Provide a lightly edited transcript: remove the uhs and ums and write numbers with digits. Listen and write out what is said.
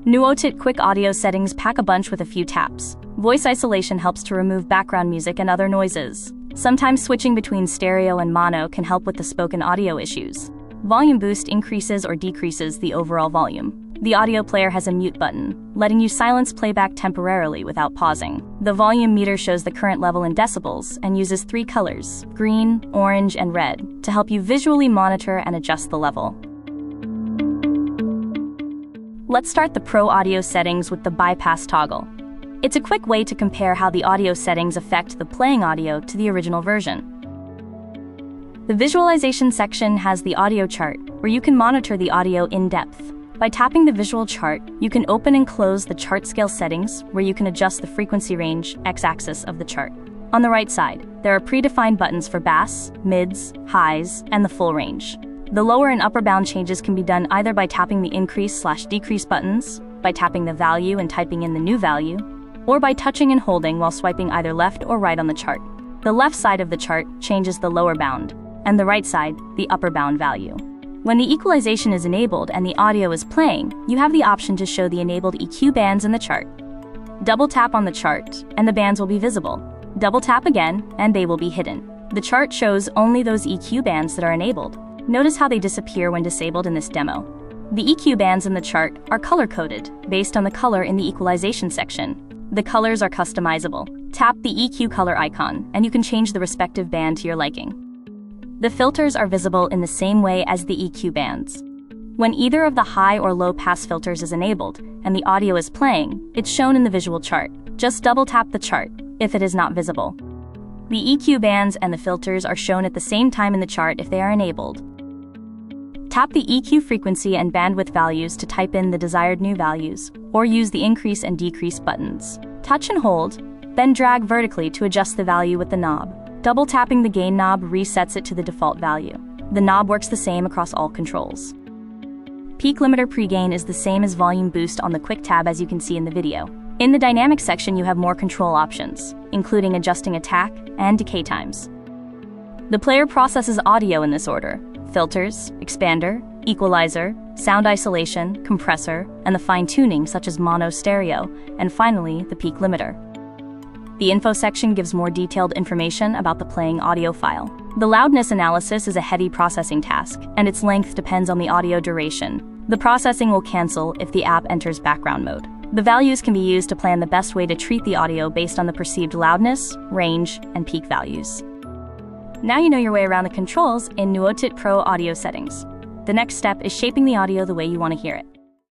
Nuotit quick audio settings pack a bunch with a few taps. Voice isolation helps to remove background music and other noises. Sometimes switching between stereo and mono can help with the spoken audio issues. Volume boost increases or decreases the overall volume. The audio player has a mute button, letting you silence playback temporarily without pausing. The volume meter shows the current level in decibels and uses 3 colors, green, orange, and red, to help you visually monitor and adjust the level. Let's start the Pro Audio settings with the bypass toggle. It's a quick way to compare how the audio settings affect the playing audio to the original version. The visualization section has the audio chart, where you can monitor the audio in depth. By tapping the visual chart, you can open and close the chart scale settings, where you can adjust the frequency range, x-axis of the chart. On the right side, there are predefined buttons for bass, mids, highs, and the full range. The lower and upper bound changes can be done either by tapping the increase/decrease buttons, by tapping the value and typing in the new value, or by touching and holding while swiping either left or right on the chart. The left side of the chart changes the lower bound, and the right side, the upper bound value. When the equalization is enabled and the audio is playing, you have the option to show the enabled EQ bands in the chart. Double tap on the chart, and the bands will be visible. Double tap again, and they will be hidden. The chart shows only those EQ bands that are enabled. Notice how they disappear when disabled in this demo. The EQ bands in the chart are color-coded, based on the color in the equalization section. The colors are customizable. Tap the EQ color icon, and you can change the respective band to your liking. The filters are visible in the same way as the EQ bands. When either of the high or low pass filters is enabled and the audio is playing, it's shown in the visual chart. Just double tap the chart if it is not visible. The EQ bands and the filters are shown at the same time in the chart if they are enabled. Tap the EQ frequency and bandwidth values to type in the desired new values, or use the increase and decrease buttons. Touch and hold, then drag vertically to adjust the value with the knob. Double tapping the gain knob resets it to the default value. The knob works the same across all controls. Peak limiter pregain is the same as volume boost on the quick tab, as you can see in the video. In the dynamic section, you have more control options, including adjusting attack and decay times. The player processes audio in this order: filters, expander, equalizer, sound isolation, compressor, and the fine-tuning such as mono stereo, and finally, the peak limiter. The info section gives more detailed information about the playing audio file. The loudness analysis is a heavy processing task, and its length depends on the audio duration. The processing will cancel if the app enters background mode. The values can be used to plan the best way to treat the audio based on the perceived loudness, range, and peak values. Now you know your way around the controls in Nuotit Pro Audio settings. The next step is shaping the audio the way you want to hear it.